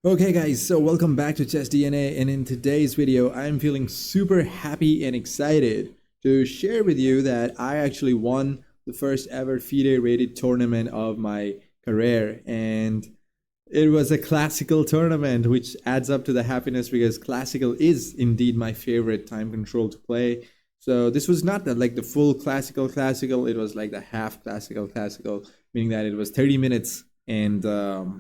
Okay guys, so welcome back to ChessDNA, and in today's video I'm feeling super happy and excited to share with you that I actually won the first ever FIDE rated tournament of my career, and it was a classical tournament, which adds up to the happiness because classical is indeed my favorite time control to play. So this was not like the full classical, it was like the half classical, meaning that it was 30 minutes, and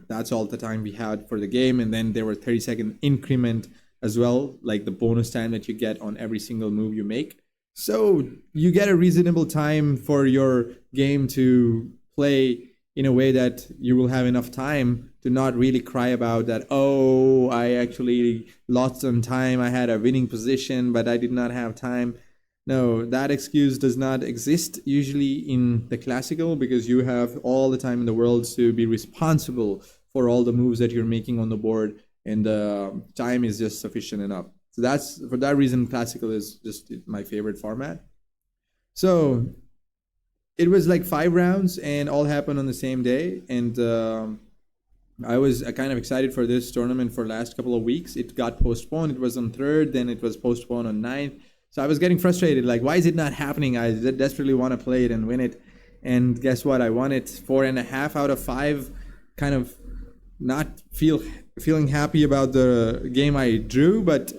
that's all the time we had for the game. And then there were 30-second increment as well, like the bonus time that you get on every single move you make. So you get a reasonable time for your game to play in a way that you will have enough time to not really cry about that, oh, I actually lost some time, I had a winning position, but I did not have time. No, that excuse does not exist usually in the classical, because you have all the time in the world to be responsible for all the moves that you're making on the board, and the time is just sufficient enough. So that's, for that reason, classical is just my favorite format. So it was like 5 rounds and all happened on the same day, and I was kind of excited for this tournament for the last couple of weeks. It got postponed. It was on 3rd, then it was postponed on 9th. So I was getting frustrated, like, why is it not happening? I desperately want to play it and win it. And guess what? I won it 4.5 out of 5. Kind of not feeling happy about the game I drew, but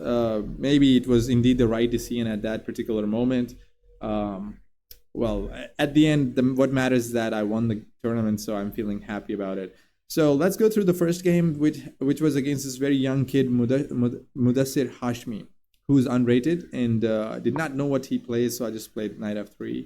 maybe it was indeed the right decision at that particular moment. Well, at the end, what matters is that I won the tournament, so I'm feeling happy about it. So let's go through the first game, which was against this very young kid, Mudassir Hashmi, who's unrated, and did not know what he plays, so I just played knight f3.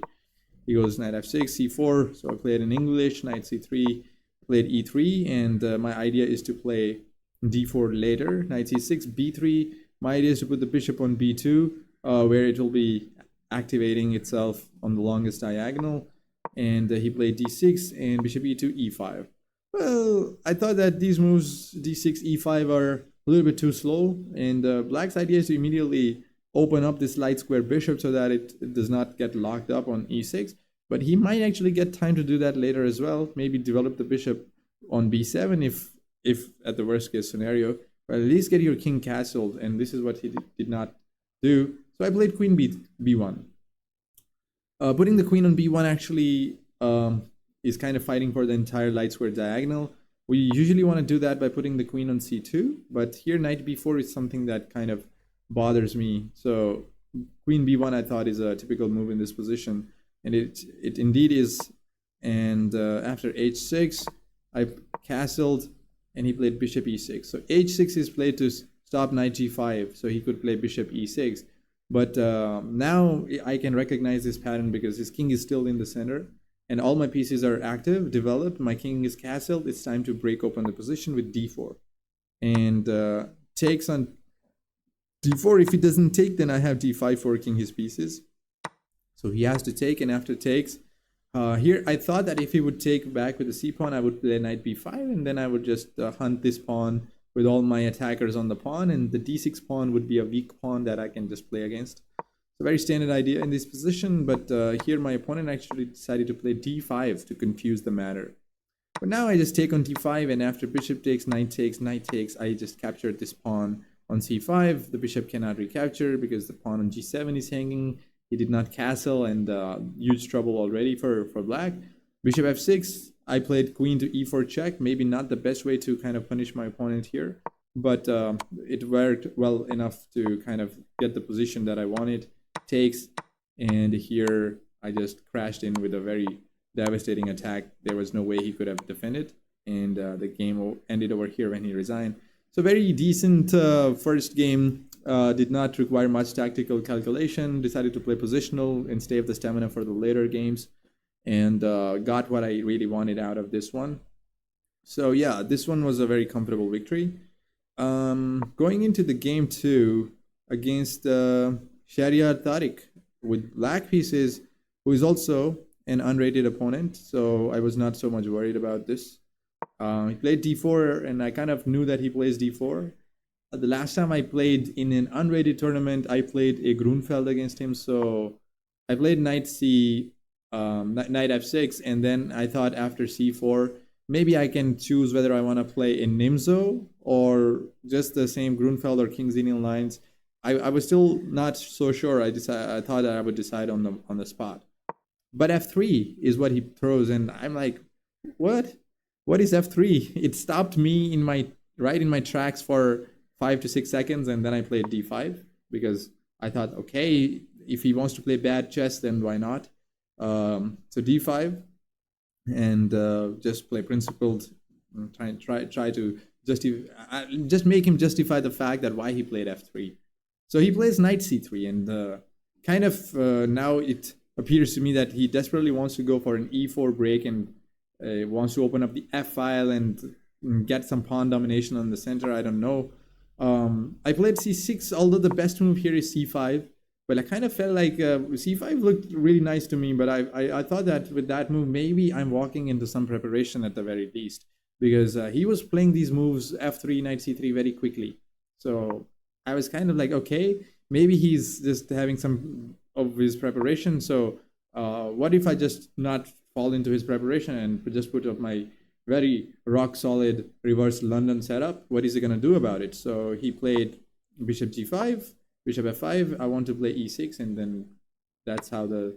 He goes knight f6, c4, so I played in English, knight c3, played e3, and my idea is to play d4 later, knight c6, b3. My idea is to put the bishop on b2, where it will be activating itself on the longest diagonal, and he played d6 and bishop e2, e5. Well, I thought that these moves, d6, e5, are a little bit too slow, and black's idea is to immediately open up this light square bishop so that it does not get locked up on e6, but he might actually get time to do that later as well, maybe develop the bishop on b7 if at the worst case scenario, but at least get your king castled, and this is what he did not do. So I played queen b1. Putting the queen on b1 actually is kind of fighting for the entire light square diagonal. We usually want to do that by putting the queen on c2, but here knight b4 is something that kind of bothers me. So queen b1 I thought is a typical move in this position, and it indeed is. And after h6, I castled, and he played bishop e6. So h6 is played to stop knight g5, so he could play bishop e6. But now I can recognize this pattern because his king is still in the center, and all my pieces are active, developed. My king is castled. It's time to break open the position with d4. And takes on d4. If he doesn't take, then I have d5 forking his pieces. So he has to take, and after takes, here I thought that if he would take back with the c pawn, I would play knight b5, and then I would just hunt this pawn with all my attackers on the pawn, and the d6 pawn would be a weak pawn that I can just play against. It's a very standard idea in this position, but here my opponent actually decided to play d5 to confuse the matter. But now I just take on d5, and after bishop takes, knight takes, I just captured this pawn on c5. The bishop cannot recapture because the pawn on g7 is hanging. He did not castle, and huge trouble already for black. Bishop f6, I played queen to e4 check. Maybe not the best way to kind of punish my opponent here, but it worked well enough to kind of get the position that I wanted. Takes, and here I just crashed in with a very devastating attack. There was no way he could have defended, and the game ended over here when he resigned. So very decent first game. Did not require much tactical calculation. Decided to play positional and save the stamina for the later games, and got what I really wanted out of this one. So yeah, this one was a very comfortable victory. Going into the game 2 against Shahryar Tariq with black pieces, who is also an unrated opponent, so I was not so much worried about this. He played d4, and I kind of knew that he plays d4. The last time I played in an unrated tournament, I played a Grunfeld against him, so I played knight f6, and then I thought after c4, maybe I can choose whether I want to play in Nimzo or just the same Grunfeld or King Xenial lines. I was still not so sure. I thought that I would decide on the spot. But f3 is what he throws, and I'm like, what? What is f3? It stopped me in my tracks for 5 to 6 seconds, and then I played d5 because I thought, okay, if he wants to play bad chess, then why not? So d5, and just play principled, try to just make him justify the fact that why he played f3. So he plays knight c3, and kind of now it appears to me that he desperately wants to go for an e4 break and wants to open up the f file and get some pawn domination on the center. I don't know. I played c6, although the best move here is c5. But I kind of felt like c5 looked really nice to me, but I thought that with that move, maybe I'm walking into some preparation at the very least, because he was playing these moves, f3, knight c3, very quickly. So I was kind of like, okay, maybe he's just having some of his preparation. So what if I just not fall into his preparation and just put up my very rock solid reverse London setup? What is he going to do about it? So he played bishop g5, bishop f5, I want to play e6, and then that's how the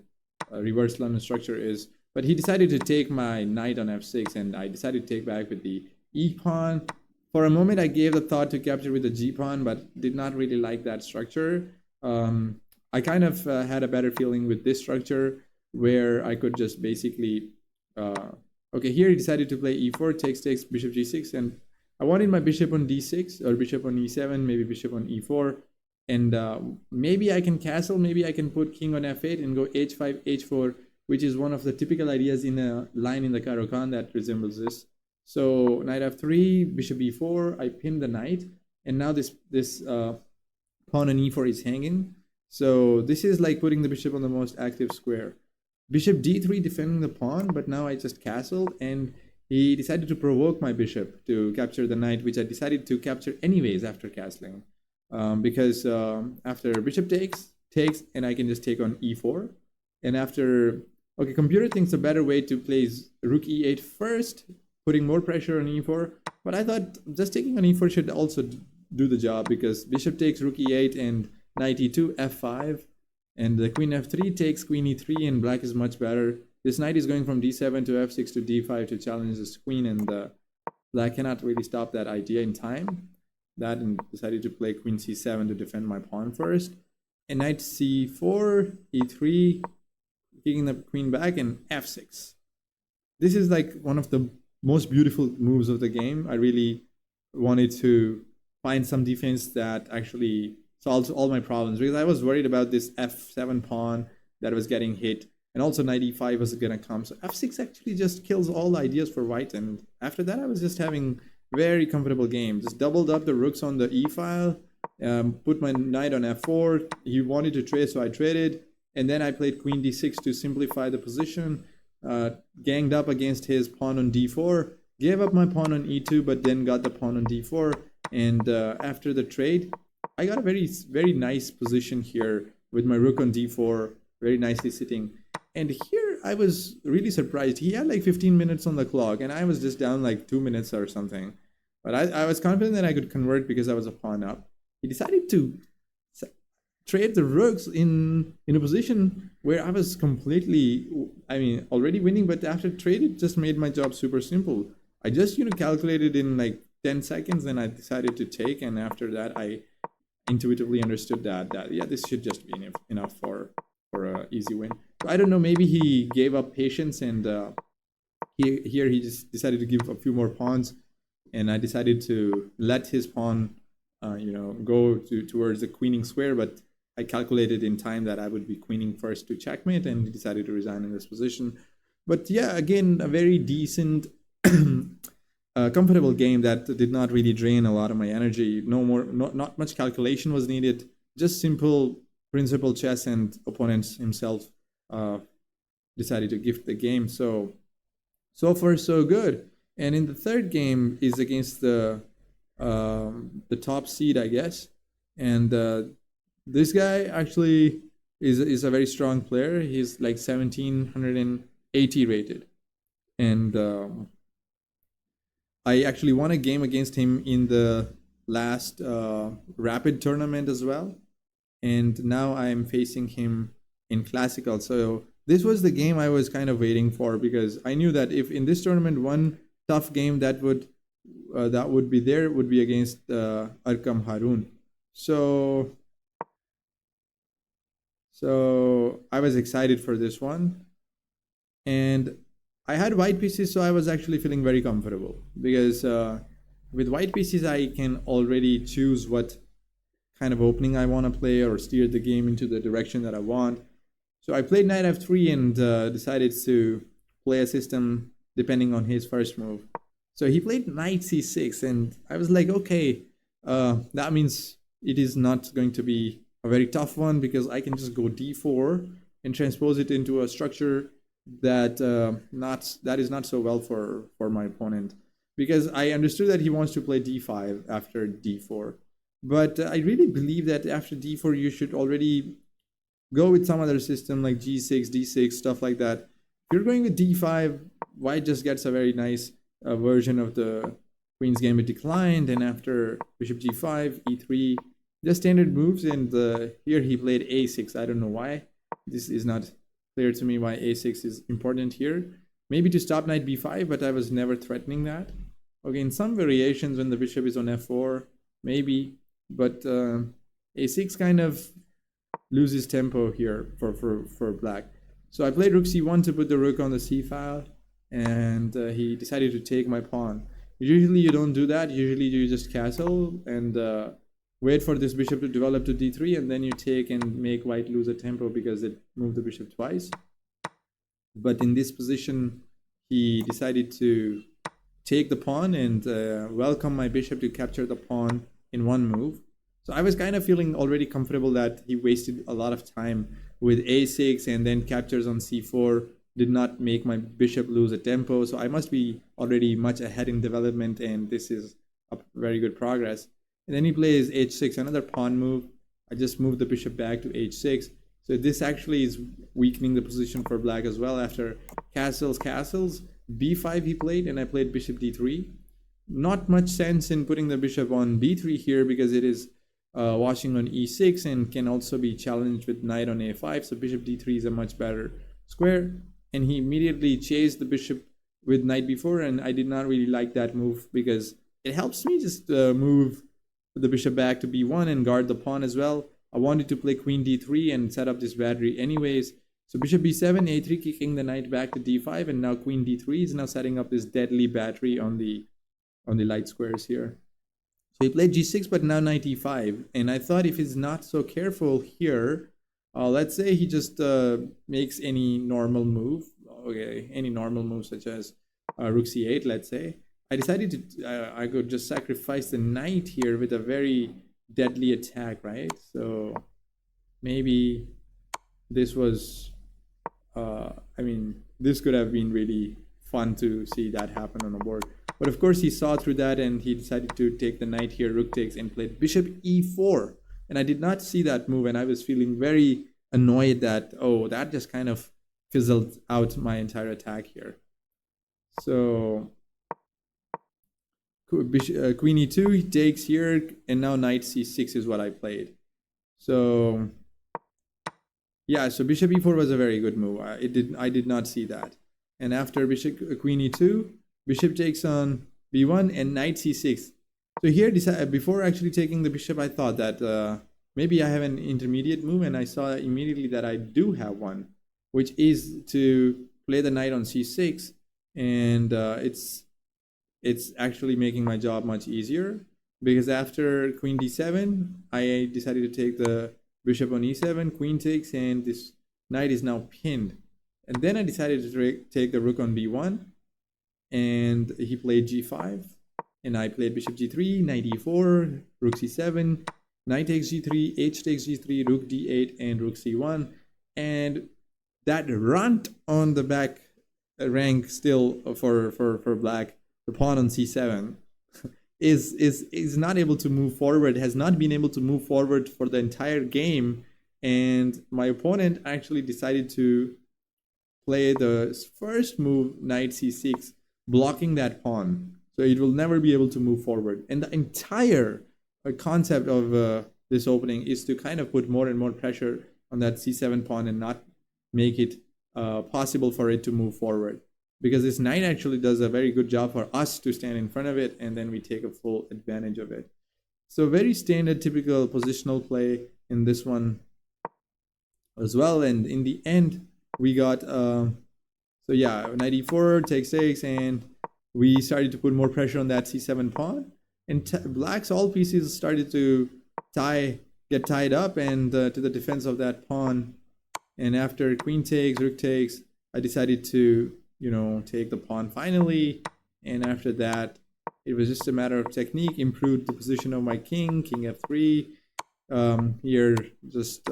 reverse London structure is. But he decided to take my knight on f6, and I decided to take back with the e pawn. For a moment, I gave the thought to capture with the g pawn, but did not really like that structure. I kind of had a better feeling with this structure, where I could just basically... okay, here he decided to play e4, takes, bishop g6, and I wanted my bishop on d6, or bishop on e7, maybe bishop on e4, and maybe I can castle, maybe I can put king on f8 and go h5, h4, which is one of the typical ideas in a line in the Caro-Kann that resembles this. So knight f3, bishop e4, I pin the knight, and now this pawn on e4 is hanging. So this is like putting the bishop on the most active square. Bishop d3 defending the pawn, but now I just castled, and he decided to provoke my bishop to capture the knight, which I decided to capture anyways after castling. Because after bishop takes, and I can just take on e4. And after, okay, computer thinks a better way to play is rook e8 first, putting more pressure on e4. But I thought just taking on e4 should also do the job, because bishop takes rook e8 and knight e2, f5. And the queen f3 takes queen e3, and black is much better. This knight is going from d7 to f6 to d5 to challenge this queen, and black cannot really stop that idea in time. That, and decided to play queen c7 to defend my pawn first. And knight c4, e3, kicking the queen back, and f6. This is like one of the most beautiful moves of the game. I really wanted to find some defense that actually solves all my problems, because I was worried about this f7 pawn that was getting hit, and also knight e5 was gonna come. So f6 actually just kills all the ideas for white, and after that I was just having very comfortable game. Just doubled up the rooks on the e file, put my knight on f4. He wanted to trade, so I traded, and then I played queen d6 to simplify the position. Ganged up against his pawn on d4, gave up my pawn on e2, but then got the pawn on d4. And after the trade, I got a very nice position here with my rook on d4, very nicely sitting. And here I was really surprised. He had like 15 minutes on the clock, and I was just down like 2 minutes or something. But I was confident that I could convert because I was a pawn up. He decided to trade the rooks in a position where I was completely, I mean, already winning, but after trade, it just made my job super simple. I just, calculated in like 10 seconds, and I decided to take, and after that, I intuitively understood that yeah, this should just be enough for an easy win. So I don't know, maybe he gave up patience, and he just decided to give a few more pawns, and I decided to let his pawn go towards the queening square, but I calculated in time that I would be queening first to checkmate, and he decided to resign in this position. But yeah, again, a very decent comfortable game that did not really drain a lot of my energy. Not much calculation was needed, just simple principle chess, and opponent himself decided to gift the game. So far so good. And in the third game is against the top seed, I guess, and this guy actually is a very strong player. He's like 1780 rated, and I actually won a game against him in the last rapid tournament as well, and now I am facing him in classical. So this was the game I was kind of waiting for, because I knew that if in this tournament one tough game that would be there would be against Arkam Harun. So I was excited for this one, and I had white pieces, so I was actually feeling very comfortable, because with white pieces I can already choose what kind of opening I want to play or steer the game into the direction that I want. So I played knight f3 and decided to play a system depending on his first move. So he played knight c6, and I was like, okay, that means it is not going to be a very tough one, because I can just go d4 and transpose it into a structure that is not so well for my opponent, because I understood that he wants to play d5 after d4. But I really believe that after d4 you should already go with some other system like g6, d6, stuff like that. If you're going with d5, white just gets a very nice version of the queen's gambit declined, and after bishop g5, e3, just standard moves. And here he played a6. I don't know why. This is not clear to me why a6 is important here. Maybe to stop knight b5, but I was never threatening that. Okay, in some variations when the bishop is on f4, maybe, but a6 kind of loses tempo here for black. So I played rook c1 to put the rook on the c file, and he decided to take my pawn. Usually you don't do that. Usually you just castle and wait for this bishop to develop to d3, and then you take and make white lose a tempo because it moved the bishop twice. But in this position, he decided to take the pawn and welcome my bishop to capture the pawn in one move. So I was kind of feeling already comfortable that he wasted a lot of time with a6, and then captures on c4 did not make my bishop lose a tempo. So I must be already much ahead in development, and this is a very good progress. And then he plays h6, another pawn move. I just moved the bishop back to h6. So this actually is weakening the position for black as well. After castles, b5 he played, and I played bishop d3. Not much sense in putting the bishop on b3 here, because it is watching on e6 and can also be challenged with knight on a5. So bishop d3 is a much better square. And he immediately chased the bishop with knight b4, and I did not really like that move, because it helps me just move the bishop back to b1 and guard the pawn as well. I wanted to play queen d3 and set up this battery anyways. So bishop b7, a3, kicking the knight back to d5, and now queen d3 is now setting up this deadly battery on the light squares here. So he played g6, but now knight e5, and I thought if he's not so careful here, let's say he just makes any normal move, okay, any normal move such as rook c8, let's say. I decided to I could just sacrifice the knight here with a very deadly attack, right? So maybe this was I mean, this could have been really fun to see that happen on the board. But of course he saw through that, and he decided to take the knight here, rook takes, and played bishop e4. And I did not see that move, and I was feeling very annoyed that, oh, that just kind of fizzled out my entire attack here. So queen e2, he takes here, and now knight c6 is what I played. So yeah, so bishop e4 was a very good move. I did not see that. And after queen e2, bishop takes on b1 and knight c6. So here, before actually taking the bishop, I thought that maybe I have an intermediate move, and I saw immediately that I do have one, which is to play the knight on c6, and it's actually making my job much easier, because after queen d7, I decided to take the bishop on e7, queen takes, and this knight is now pinned. And then I decided to take the rook on b1, and he played g5, and I played bishop g3, knight e4, rook c7, knight takes g3, h takes g3, rook d8, and rook c1. And that runt on the back rank still for black, the pawn on c7, is not able to move forward, has not been able to move forward for the entire game. And my opponent actually decided to play the first move, knight c6, blocking that pawn. So it will never be able to move forward. And the entire concept of this opening is to kind of put more and more pressure on that c7 pawn and not make it possible for it to move forward. Because this knight actually does a very good job for us to stand in front of it, and then we take a full advantage of it. So very standard, typical positional play in this one as well. And in the end, we got, so yeah, knight e4 takes 6, and we started to put more pressure on that c7 pawn. And black's all pieces started to get tied up and to the defense of that pawn. And after queen takes, rook takes, I decided to, take the pawn finally. And after that, it was just a matter of technique, improved the position of my king f3. Here, just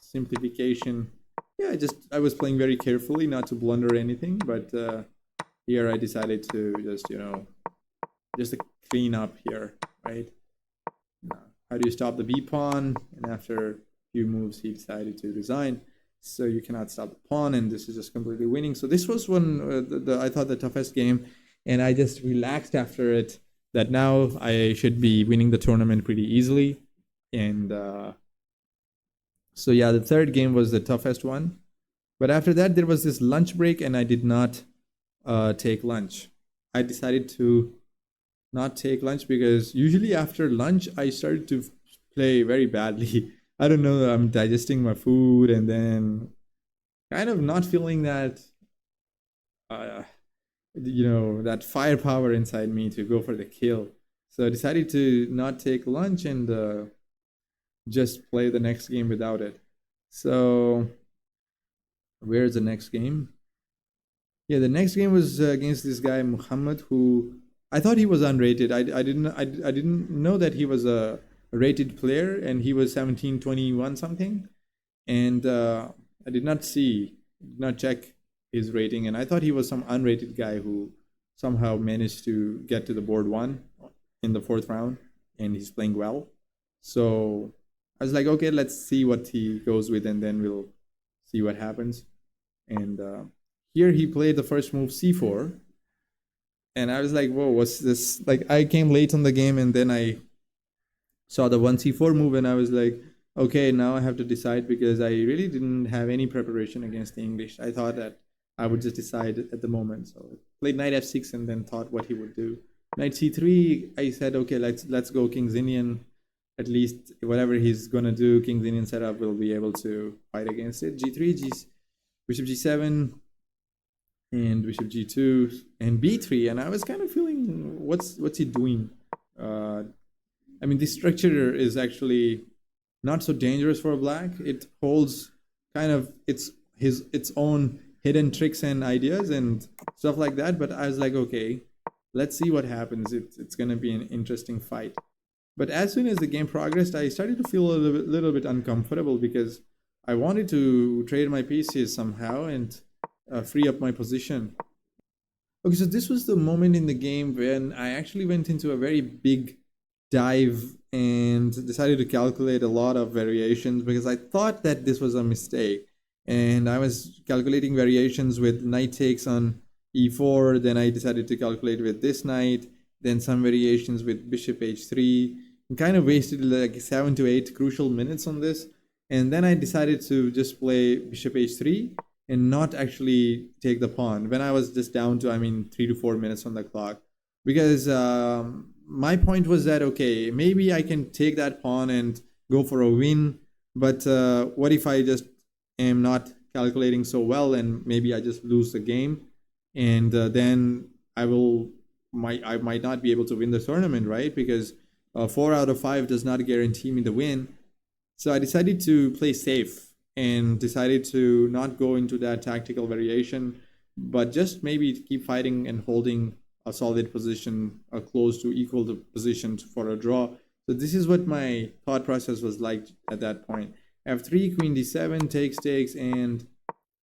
simplification. Yeah, I was playing very carefully, not to blunder anything, but here I decided to just clean up here, right? How do you stop the b pawn? And after a few moves, he decided to resign. So you cannot stop the pawn, and this is just completely winning. So this was one I thought the toughest game, and I just relaxed after it that now I should be winning the tournament pretty easily. And so yeah, the third game was the toughest one. But after that, there was this lunch break, and I did not take lunch. I decided to not take lunch because usually after lunch, I started to play very badly. I don't know, I'm digesting my food and then kind of not feeling that, that firepower inside me to go for the kill. So I decided to not take lunch and just play the next game without it. So where's the next game? Yeah, the next game was against this guy Muhammad, who I thought he was unrated. I didn't know that he was a rated player, and he was 1721 something, and I did not check his rating, and I thought he was some unrated guy who somehow managed to get to the board 1 in the 4th round, and he's playing well. So I was like, okay, let's see what he goes with, and then we'll see what happens. And here he played the first move c4, and I was like, whoa, what's this? Like, I came late on the game, and then I saw the 1c4 move, and I was like, okay, now I have to decide, because I really didn't have any preparation against the English. I thought that I would just decide at the moment. So I played knight f6 and then thought what he would do. Knight c3, I said, okay, let's go King's Indian. At least whatever he's gonna do, King's Indian setup, will be able to fight against it. g3, bishop g7, and bishop g2, and b3. And I was kind of feeling, what's he doing? I mean, this structure is actually not so dangerous for black. It holds kind of its own hidden tricks and ideas and stuff like that. But I was like, okay, let's see what happens. It's going to be an interesting fight. But as soon as the game progressed, I started to feel a little bit uncomfortable, because I wanted to trade my pieces somehow and free up my position. Okay, so this was the moment in the game when I actually went into a very big dive and decided to calculate a lot of variations, because I thought that this was a mistake. And I was calculating variations with knight takes on e4, then I decided to calculate with this knight, then some variations with bishop h3, and kind of wasted like 7 to 8 crucial minutes on this. And then I decided to just play bishop h3 and not actually take the pawn when I was just down to, 3 to 4 minutes on the clock. Because my point was that, okay, maybe I can take that pawn and go for a win, but what if I just am not calculating so well, and maybe I just lose the game, and then I might not be able to win the tournament, right? Because 4 out of 5 does not guarantee me the win. So I decided to play safe and decided to not go into that tactical variation, but just maybe keep fighting and holding a solid position, close to equal the position for a draw. So this is what my thought process was like at that point. f3, queen d7, takes, and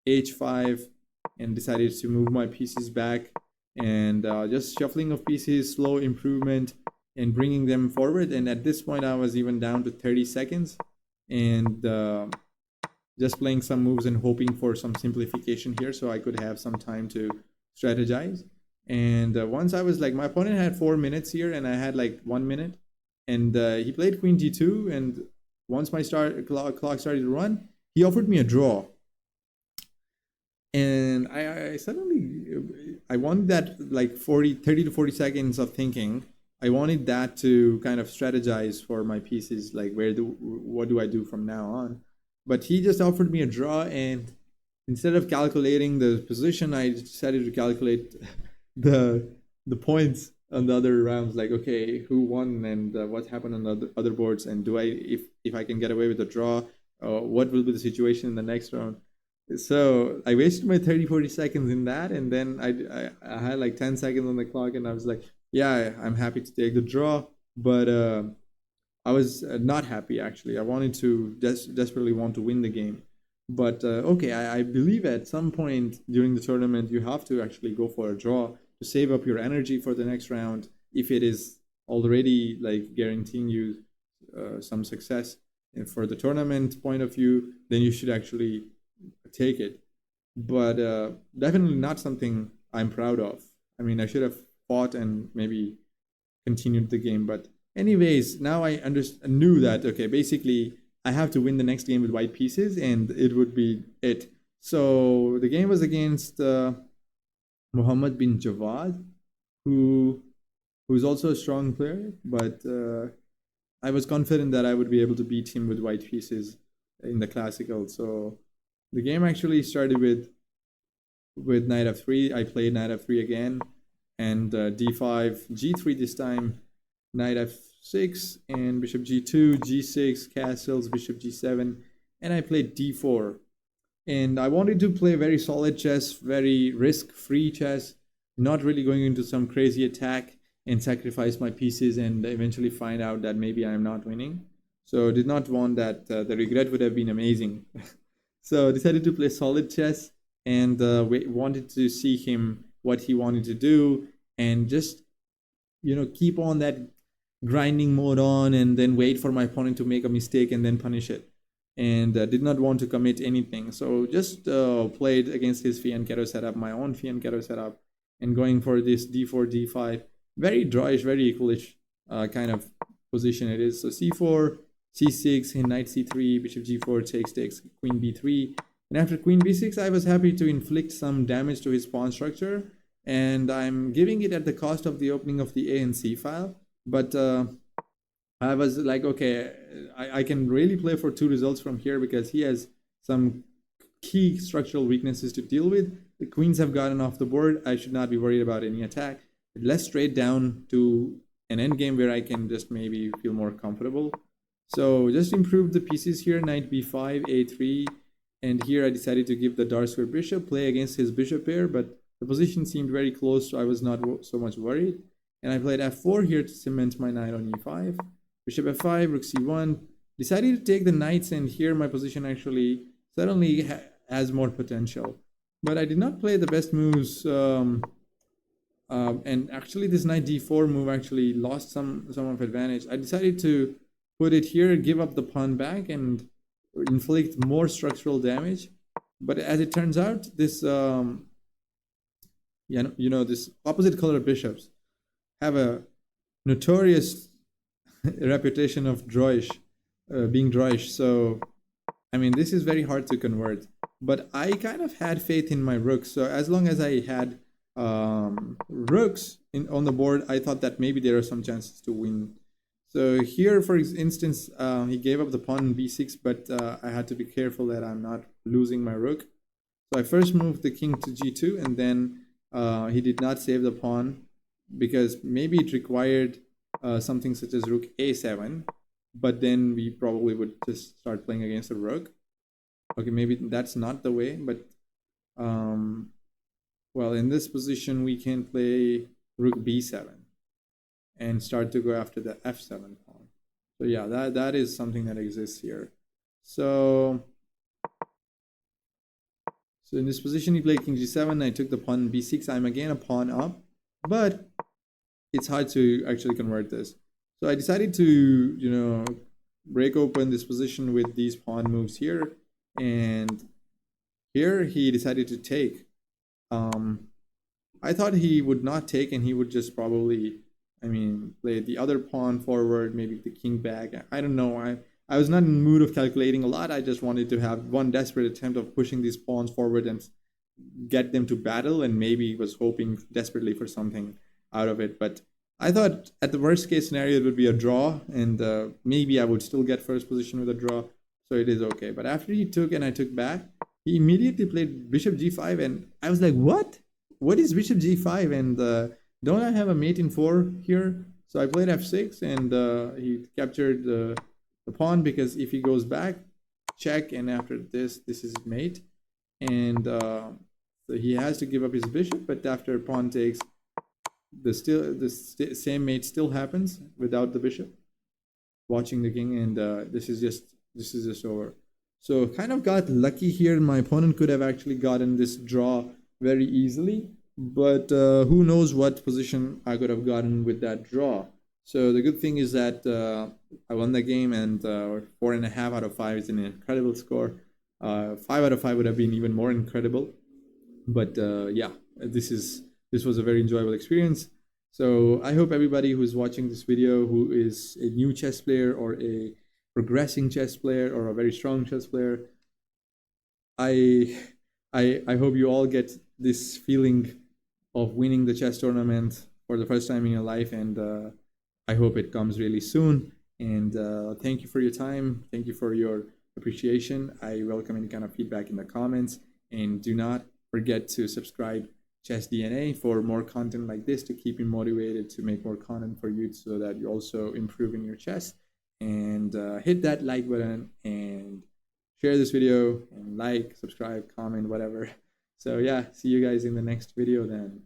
h5, and decided to move my pieces back, and just shuffling of pieces, slow improvement, and bringing them forward. And at this point, I was even down to 30 seconds, and just playing some moves and hoping for some simplification here so I could have some time to strategize. And once I was like, my opponent had 4 minutes here, and I had like 1 minute, and he played queen g2. And once my clock started to run, he offered me a draw. And I suddenly, I wanted that like 30 to 40 seconds of thinking. I wanted that to kind of strategize for my pieces, like what do I do from now on. But he just offered me a draw, and instead of calculating the position, I decided to calculate the points on the other rounds, like, okay, who won, and what happened on the other boards, and do I, if I can get away with a draw, what will be the situation in the next round. So I wasted my 30-40 seconds in that, and then I had like 10 seconds on the clock, and I was like, yeah, I'm happy to take the draw. But I was not happy, actually. I wanted to desperately want to win the game. But okay, I believe at some point during the tournament you have to actually go for a draw to save up your energy for the next round, if it is already like guaranteeing you some success. And for the tournament point of view, then you should actually take it. But definitely not something I'm proud of. I mean, I should have fought and maybe continued the game. But anyways, now I knew that, okay, basically I have to win the next game with white pieces, and it would be it. So the game was against Mohammed bin Javad, who's also a strong player, but I was confident that I would be able to beat him with white pieces in the classical. So the game actually started with knight f3. I played knight f3 again, and d5, g3 this time, knight f6, and bishop g2, g6, castles, bishop g7, and I played d4. And I wanted to play very solid chess, very risk-free chess, not really going into some crazy attack and sacrifice my pieces and eventually find out that maybe I'm not winning. So did not want that. The regret would have been amazing. So decided to play solid chess, and wanted to see him, what he wanted to do, and just, keep on that grinding mode on, and then wait for my opponent to make a mistake and then punish it. And did not want to commit anything. So just played against his fianchetto setup, my own fianchetto setup, and going for this d4, d5. Very drawish, very equalish kind of position it is. So c4, c6, and knight c3, bishop g4, takes, queen b3. And after queen b6, I was happy to inflict some damage to his pawn structure. And I'm giving it at the cost of the opening of the A and C file. But I was like, okay, I can really play for 2 results from here, because he has some key structural weaknesses to deal with. The queens have gotten off the board. I should not be worried about any attack. Let's straight down to an endgame where I can just maybe feel more comfortable. So just improve the pieces here, knight b5, a3, and here I decided to give the dark square bishop, play against his bishop pair, but the position seemed very close, so I was not so much worried. And I played f4 here to cement my knight on e5. Bishop f5, rook c1. Decided to take the knights, and here my position actually suddenly has more potential. But I did not play the best moves, and actually this knight d4 move actually lost some of advantage. I decided to put it here, give up the pawn back, and inflict more structural damage. But as it turns out, this this opposite color bishops have a notorious reputation of being drawish. So I mean, this is very hard to convert, but I kind of had faith in my rooks. So as long as I had rooks on the board, I thought that maybe there are some chances to win. So here, for instance, he gave up the pawn b6, but I had to be careful that I'm not losing my rook. So I first moved the king to g2, and then he did not save the pawn, because maybe it required something such as rook a7, but then we probably would just start playing against the rook. Okay, maybe that's not the way, but well, in this position we can play rook b7 and start to go after the f7 pawn. So yeah, that is something that exists here. So in this position he played king g7, I took the pawn b6, I'm again a pawn up, but it's hard to actually convert this. So I decided to, break open this position with these pawn moves here, and here he decided to take. I thought he would not take and he would just probably, I mean, play the other pawn forward, maybe the king back. I don't know. I was not in the mood of calculating a lot. I just wanted to have one desperate attempt of pushing these pawns forward and get them to battle, and maybe was hoping desperately for something out of it. But I thought at the worst case scenario it would be a draw, and maybe I would still get first position with a draw, so it is okay. But after he took and I took back, he immediately played bishop g5, and I was like, what? What is bishop g5? And don't I have a mate in 4 here? So I played f6, and he captured the pawn, because if he goes back, check, and after this is mate, and so he has to give up his bishop. But after pawn takes, the same mate still happens without the bishop, watching the king, and this is just over. So kind of got lucky here. My opponent could have actually gotten this draw very easily, but who knows what position I could have gotten with that draw. So the good thing is that I won the game, and 4.5 out of 5 is an incredible score. 5 out of 5 would have been even more incredible. But yeah, this was a very enjoyable experience. So I hope everybody who's watching this video, who is a new chess player or a progressing chess player or a very strong chess player, I hope you all get this feeling of winning the chess tournament for the first time in your life, and I hope it comes really soon. And thank you for your time. Thank you for your appreciation. I welcome any kind of feedback in the comments, and do not forget to subscribe ChessDNA for more content like this, to keep you motivated to make more content for you, so that you also improve in your chess. And hit that like button and share this video, and like, subscribe, comment, whatever. So yeah, see you guys in the next video then.